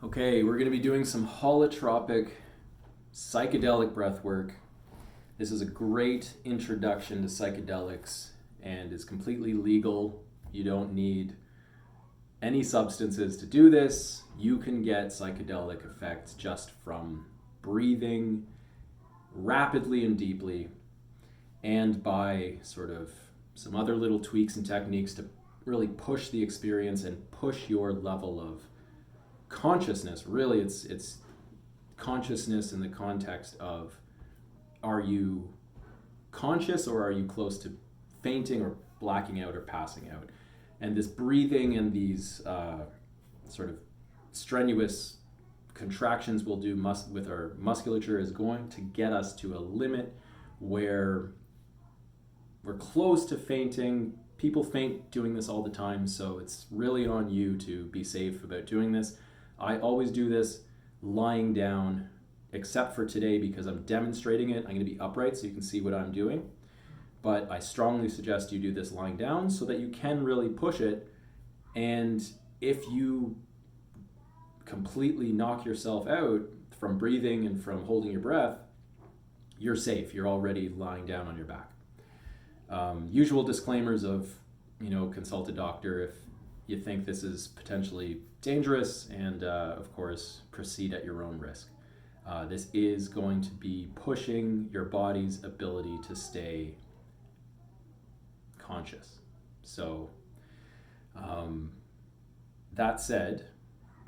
Okay, we're going to be doing some holotropic psychedelic breath work. This is a great introduction to psychedelics and is completely legal. You don't need any substances to do this. You can get psychedelic effects just from breathing rapidly and deeply, and by sort of some other little tweaks and techniques to really push the experience and push your level of consciousness. Really, it's consciousness in the context of, are you conscious or are you close to fainting or blacking out or passing out? And this breathing and these sort of strenuous contractions we'll do with our musculature is going to get us to a limit where we're close to fainting. People faint doing this all the time, so it's really on you to be safe about doing this. I always do this lying down, except for today because I'm demonstrating it. I'm going to be upright so you can see what I'm doing. But I strongly suggest you do this lying down so that you can really push it. And if you completely knock yourself out from breathing and from holding your breath, you're safe. You're already lying down on your back. Usual disclaimers of, consult a doctor if you think this is potentially dangerous, and of course, proceed at your own risk. This is going to be pushing your body's ability to stay conscious. So, that said,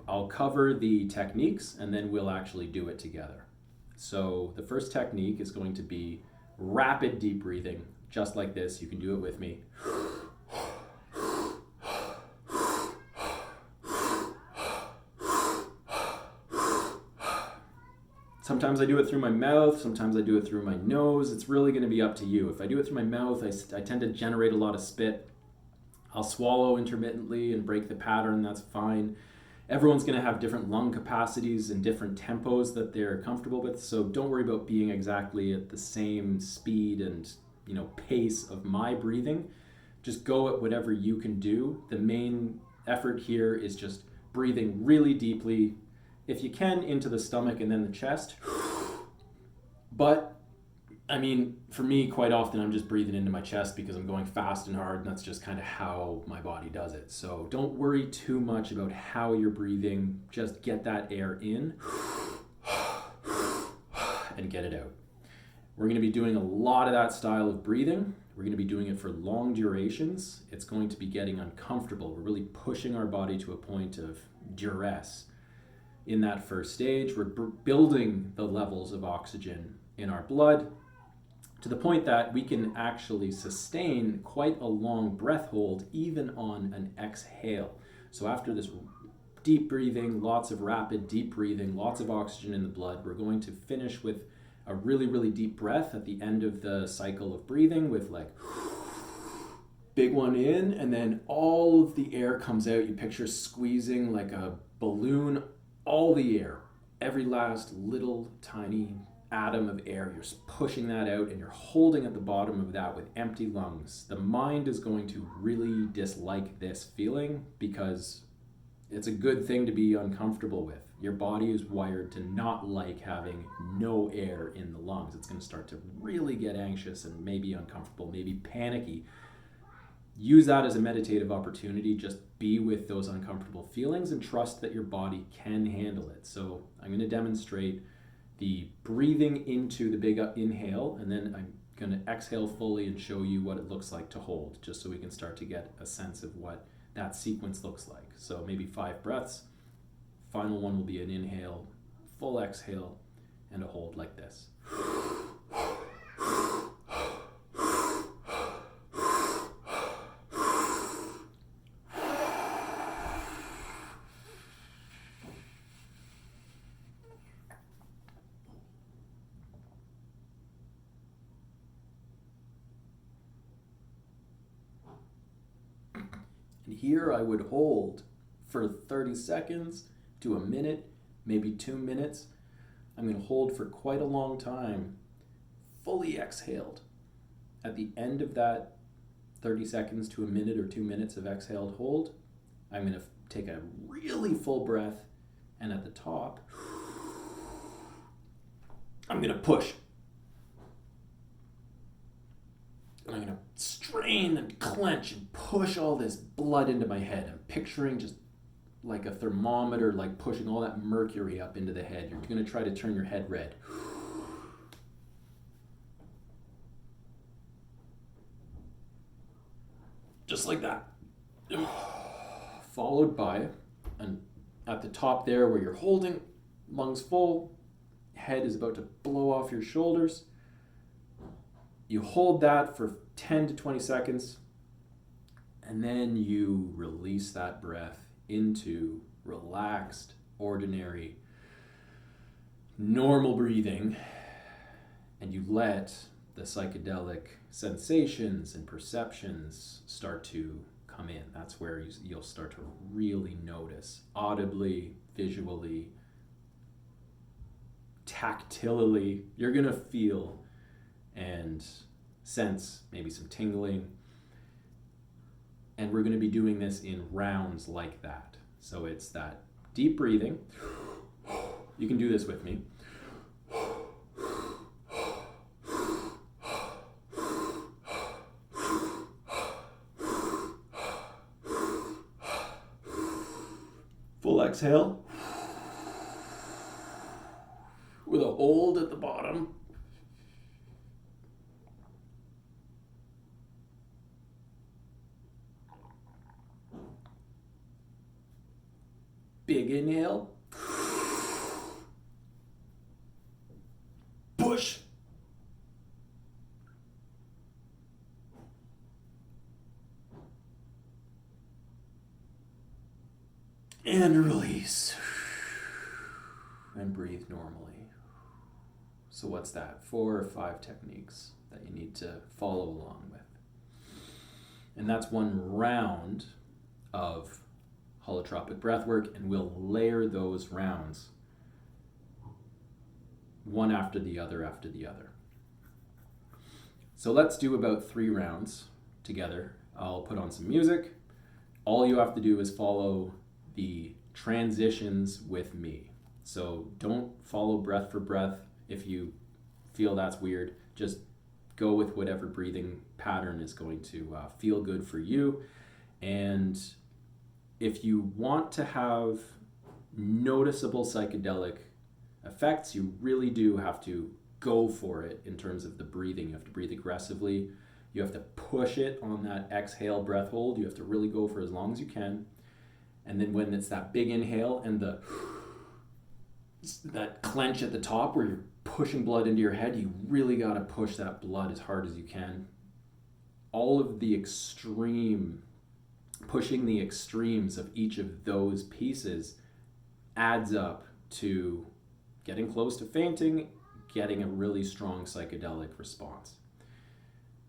I'll cover the techniques and then we'll actually do it together. So the first technique is going to be rapid deep breathing, just like this. You can do it with me. Sometimes I do it through my mouth, sometimes I do it through my nose. It's really going to be up to you. If I do it through my mouth, I tend to generate a lot of spit. I'll swallow intermittently and break the pattern, that's fine. Everyone's going to have different lung capacities and different tempos that they're comfortable with, so don't worry about being exactly at the same speed and pace of my breathing. Just go at whatever you can do. The main effort here is just breathing really deeply, if you can, into the stomach and then the chest. But for me, quite often I'm just breathing into my chest because I'm going fast and hard, and that's just kind of how my body does it. So don't worry too much about how you're breathing. Just get that air in and get it out. We're going to be doing a lot of that style of breathing. We're going to be doing it for long durations. It's going to be getting uncomfortable. We're really pushing our body to a point of duress. In that first stage, we're building the levels of oxygen in our blood to the point that we can actually sustain quite a long breath hold even on an exhale. So after this deep breathing, lots of rapid deep breathing, lots of oxygen in the blood, we're going to finish with a really, really deep breath at the end of the cycle of breathing with big one in, and then all of the air comes out. You picture squeezing like a balloon, all the air, every last little tiny atom of air, you're pushing that out and you're holding at the bottom of that with empty lungs. The mind is going to really dislike this feeling because it's a good thing to be uncomfortable with. Your body is wired to not like having no air in the lungs. It's going to start to really get anxious and maybe uncomfortable, maybe panicky. Use that as a meditative opportunity. Just be with those uncomfortable feelings and trust that your body can handle it. So I'm going to demonstrate the breathing into the big inhale, and then I'm going to exhale fully and show you what it looks like to hold, just so we can start to get a sense of what that sequence looks like. So maybe 5 breaths. Final one will be an inhale, full exhale, and a hold like this. And here I would hold for 30 seconds to a minute, maybe 2 minutes. I'm going to hold for quite a long time, fully exhaled. At the end of that 30 seconds to a minute or 2 minutes of exhaled hold, I'm going to take a really full breath And at the top, I'm going to push. And I'm going to strain and clench and push all this blood into my head. I'm picturing just like a thermometer, like pushing all that mercury up into the head. You're going to try to turn your head red. Just like that. Followed by, and at the top there where you're holding, lungs full, head is about to blow off your shoulders. You hold that for 10 to 20 seconds, and then you release that breath into relaxed, ordinary, normal breathing, and you let the psychedelic sensations and perceptions start to come in. That's where you'll start to really notice audibly, visually, tactilely. You're going to feel and sense maybe some tingling. And we're going to be doing this in rounds like that. So it's that deep breathing. You can do this with me. Full exhale. With a hold at the bottom. Big inhale. Push. And release. And breathe normally. So what's that? 4 or 5 techniques that you need to follow along with. And that's one round of holotropic breathwork, and we'll layer those rounds one after the other after the other. So let's do about 3 rounds together. I'll put on some music. All you have to do is follow the transitions with me. So don't follow breath for breath. If you feel that's weird, just go with whatever breathing pattern is going to feel good for you. And if you want to have noticeable psychedelic effects, you really do have to go for it in terms of the breathing. You have to breathe aggressively. You have to push it on that exhale breath hold. You have to really go for as long as you can. And then when it's that big inhale and that clench at the top where you're pushing blood into your head, you really got to push that blood as hard as you can. All of the pushing the extremes of each of those pieces adds up to getting close to fainting, getting a really strong psychedelic response,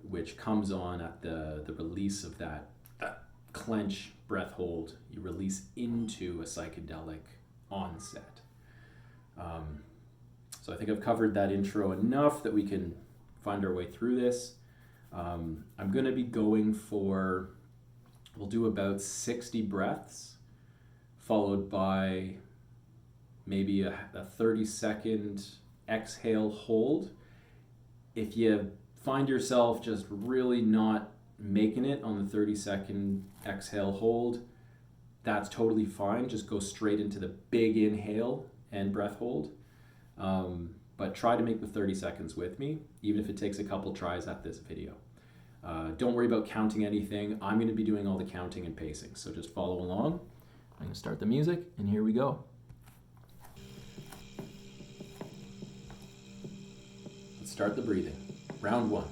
which comes on at the release of that clench breath hold. You release into a psychedelic onset. So I think I've covered that intro enough that we can find our way through this. I'm going to be going for, we'll do about 60 breaths, followed by maybe a 30-second exhale hold. If you find yourself just really not making it on the 30-second exhale hold, that's totally fine. Just go straight into the big inhale and breath hold. But try to make the 30 seconds with me, even if it takes a couple tries at this video. Don't worry about counting anything. I'm going to be doing all the counting and pacing, so just follow along. I'm going to start the music, and here we go. Let's start the breathing. Round 1.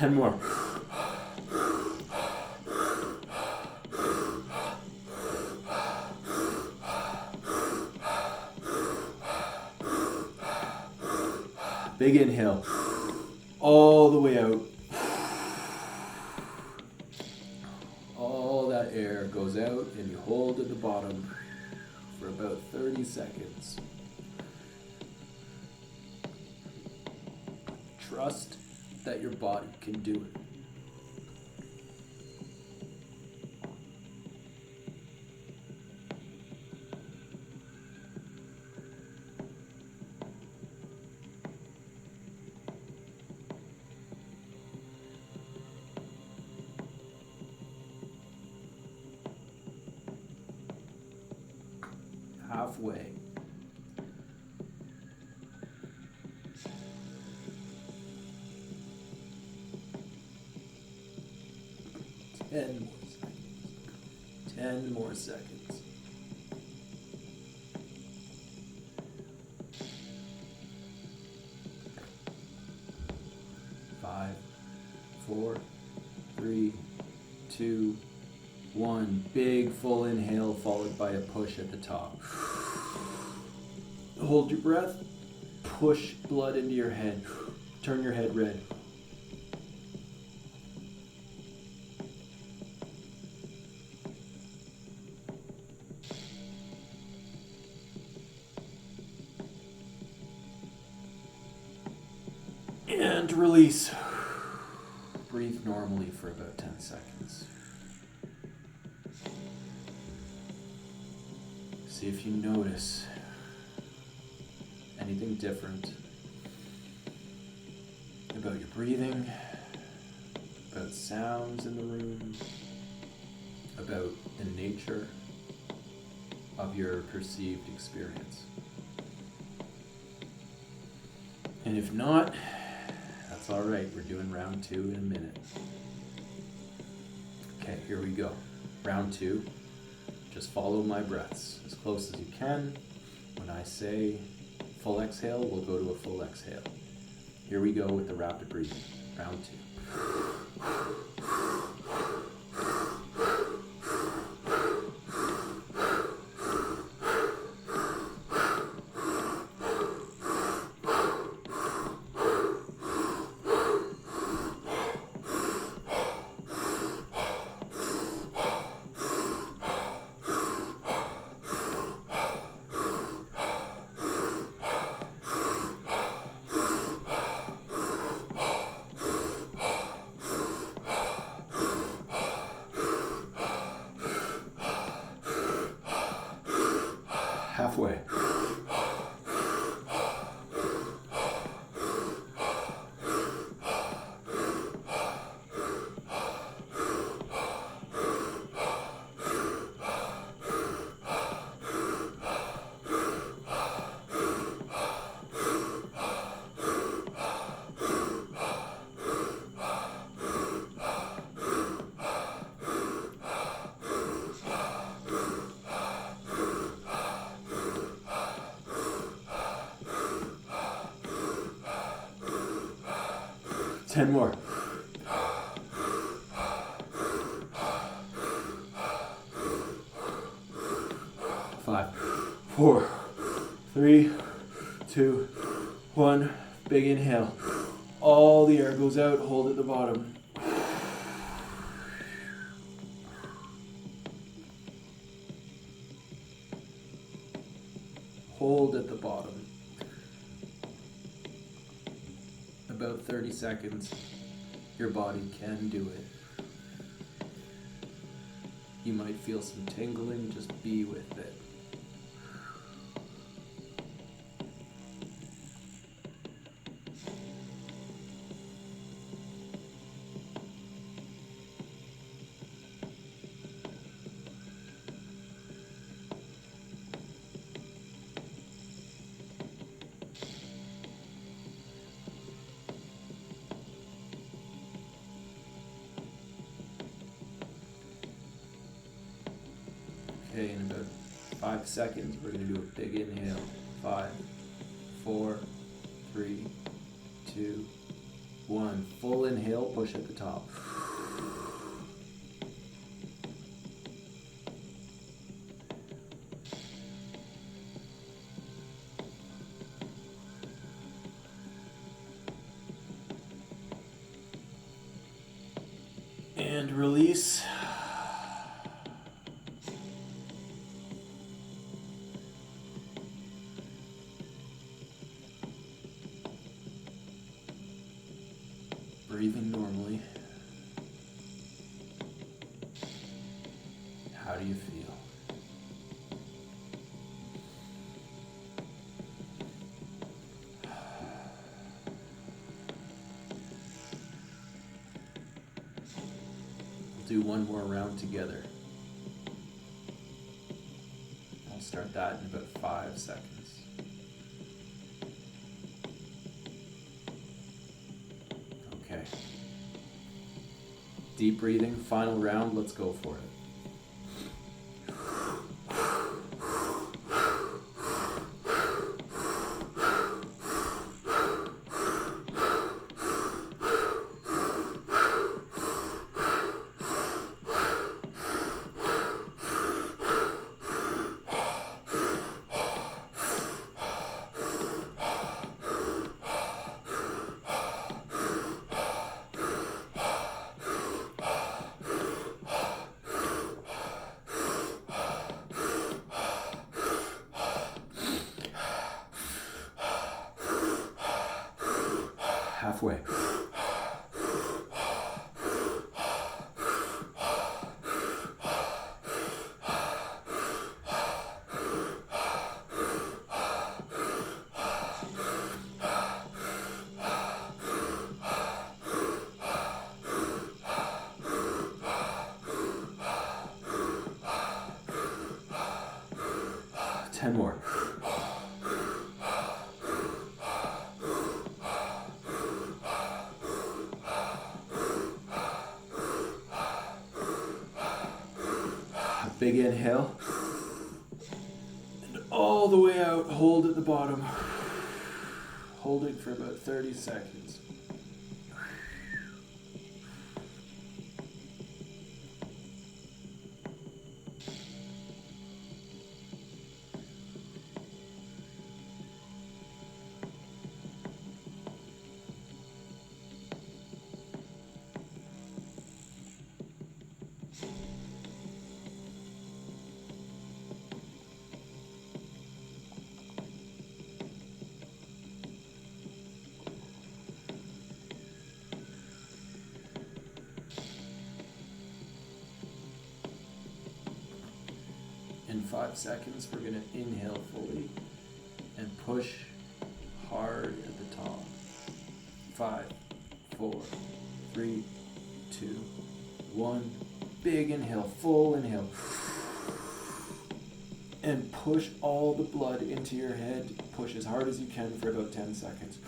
10 more. Big inhale. All the way out. All that air goes out and you hold at the bottom for about 30 seconds. Trust that your body can do it. Halfway. Ten more seconds. 5, 4, 3, 2, 1. Big full inhale followed by a push at the top. Hold your breath. Push blood into your head. Turn your head red. And release. Breathe normally for about 10 seconds. See if you notice anything different about your breathing, about sounds in the room, about the nature of your perceived experience. And if not, that's all right. We're doing round 2 in a minute. Okay, here we go. Round 2. Just follow my breaths as close as you can. When I say full exhale, we'll go to a full exhale. Here we go with the rapid breathing. Round 2. Halfway. 10 more. 5, 4, 3, 2, 1. Big inhale. All the air goes out. Hold at the bottom. Hold at the bottom. About 30 seconds. Your body can do it. You might feel some tingling, just be with it. Okay, in about 5 seconds, we're going to do a big inhale. 5, 4, 3, 2, 1. Full inhale, push at the top. And release. Breathing normally. How do you feel? We'll do one more round together. I'll start that in about 5 seconds. Okay. Deep breathing, final round, let's go for it. Halfway. Ten more. Big inhale, and all the way out, hold at the bottom, holding for about 30 seconds. In 5 seconds, we're going to inhale fully and push hard at the top. 5, 4, 3, 2, 1. Big inhale, full inhale. And push all the blood into your head. Push as hard as you can for about 10 seconds.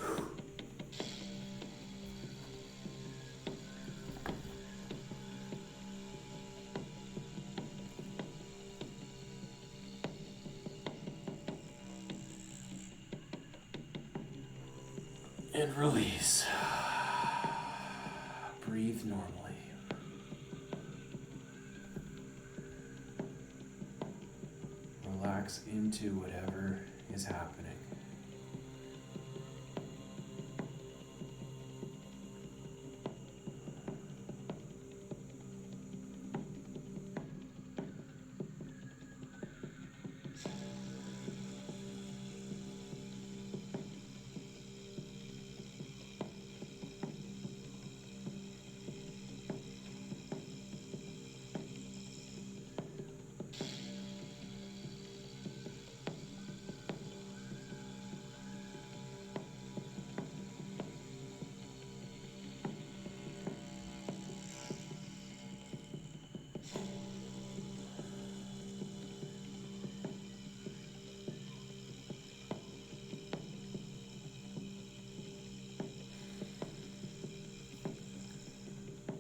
And release. Breathe normally. Relax into whatever is happening.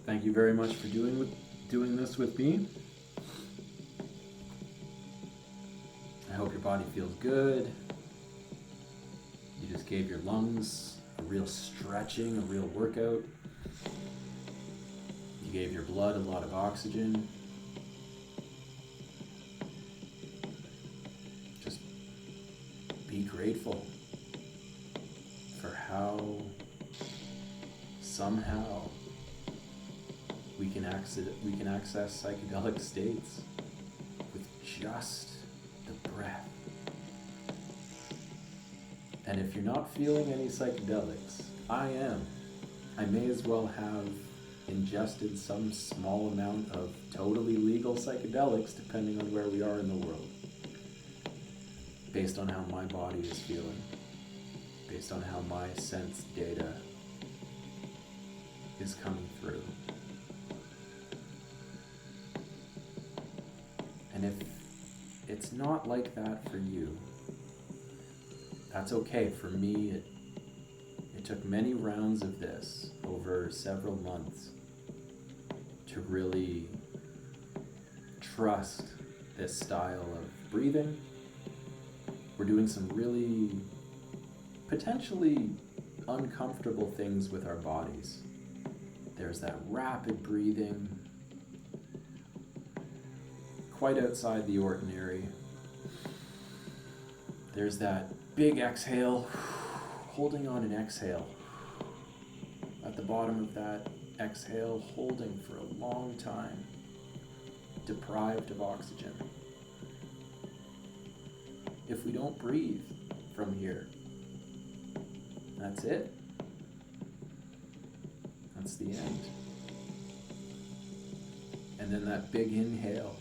Thank you very much for doing this with me. I hope your body feels good. You just gave your lungs a real stretching, a real workout. You gave your blood a lot of oxygen. Just be grateful for how somehow we can access psychedelic states with just the breath. And if you're not feeling any psychedelics, I am. I may as well have ingested some small amount of totally legal psychedelics, depending on where we are in the world, based on how my body is feeling, based on how my sense data is coming through. And if it's not like that for you, that's okay. For me, it took many rounds of this over several months to really trust this style of breathing. We're doing some really potentially uncomfortable things with our bodies. There's that rapid breathing, quite outside the ordinary. There's that big exhale, holding on an exhale. At the bottom of that exhale, holding for a long time, deprived of oxygen. If we don't breathe from here, that's it. That's the end. And then that big inhale,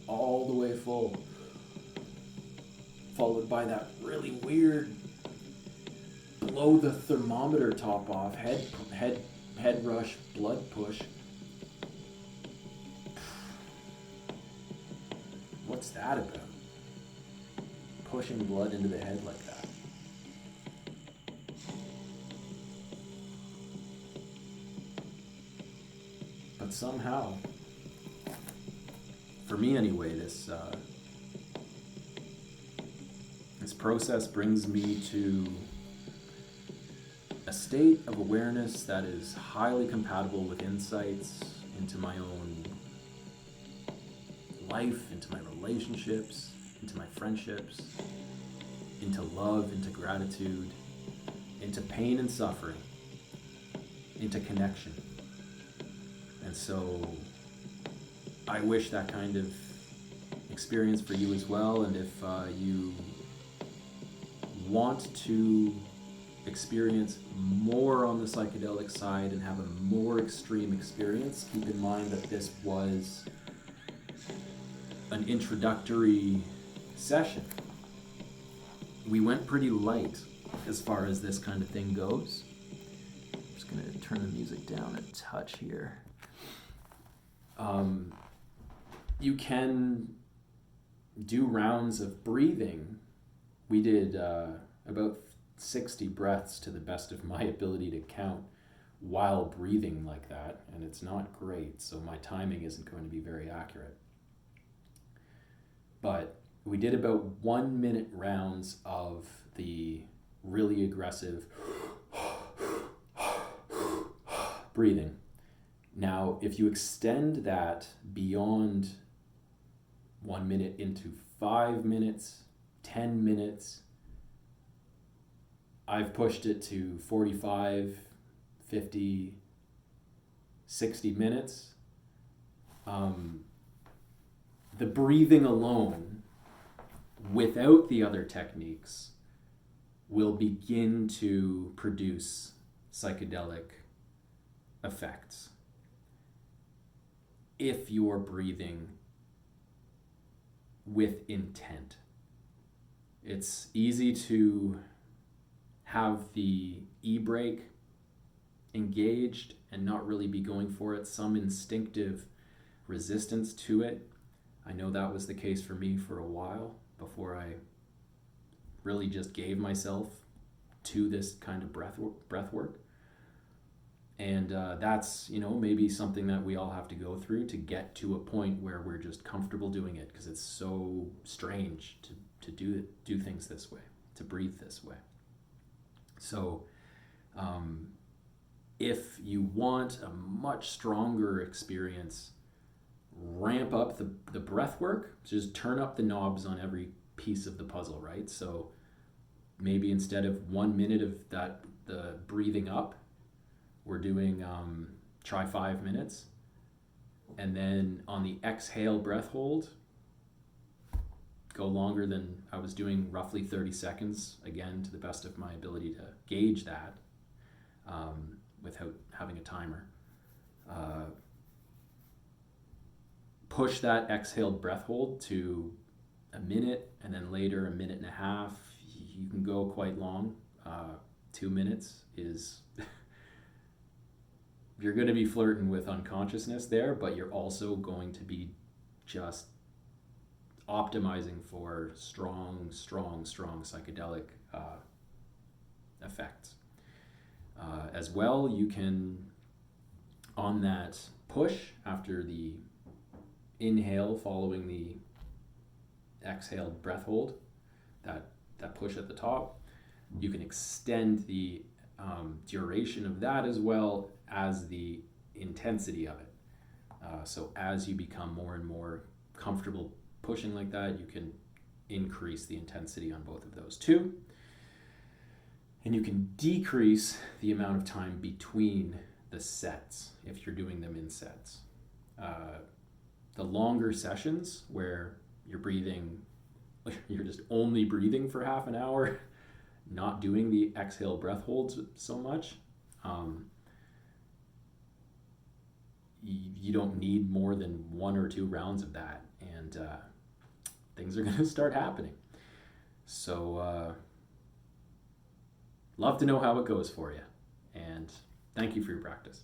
all the way full, followed by that really weird blow the thermometer top off, head rush, blood push. What's that about? Pushing blood into the head like that. But somehow, for me anyway, this process brings me to a state of awareness that is highly compatible with insights into my own life, into my relationships, into my friendships, into love, into gratitude, into pain and suffering, into connection. And so I wish that kind of experience for you as well. And if you want to experience more on the psychedelic side and have a more extreme experience, keep in mind that this was an introductory session. We went pretty light as far as this kind of thing goes. I'm just going to turn the music down a touch here. You can do rounds of breathing. We did about 60 breaths to the best of my ability to count while breathing like that, and it's not great, so my timing isn't going to be very accurate. But we did about 1 minute rounds of the really aggressive breathing. Now, if you extend that beyond 1 minute into 5 minutes, 10 minutes, I've pushed it to 45, 50, 60 minutes. The breathing alone, without the other techniques, will begin to produce psychedelic effects if you're breathing with intent. It's easy to have the e-brake engaged and not really be going for it, some instinctive resistance to it. I know that was the case for me for a while before I really just gave myself to this kind of breath work. And that's, maybe something that we all have to go through to get to a point where we're just comfortable doing it, because it's so strange to do things this way, to breathe this way. So If you want a much stronger experience, ramp up the breath work. Just turn up the knobs on every piece of the puzzle, right? So maybe instead of 1 minute of the breathing up, we're doing try 5 minutes. And then on the exhale breath hold, go longer than I was doing, roughly 30 seconds, again, to the best of my ability to gauge that without having a timer. Push that exhaled breath hold to a minute, and then later a minute and a half. You can go quite long. 2 minutes is you're going to be flirting with unconsciousness there, but you're also going to be just optimizing for strong psychedelic effects. As well, you can, on that push after the inhale following the exhaled breath hold, that push at the top, you can extend the duration of that as well as the intensity of it. So as you become more and more comfortable pushing like that, you can increase the intensity on both of those too. And you can decrease the amount of time between the sets if you're doing them in sets. The longer sessions where you're just only breathing for half an hour, not doing the exhale breath holds so much, you don't need more than 1 or 2 rounds of that, and things are going to start happening. So love to know how it goes for you, and thank you for your practice.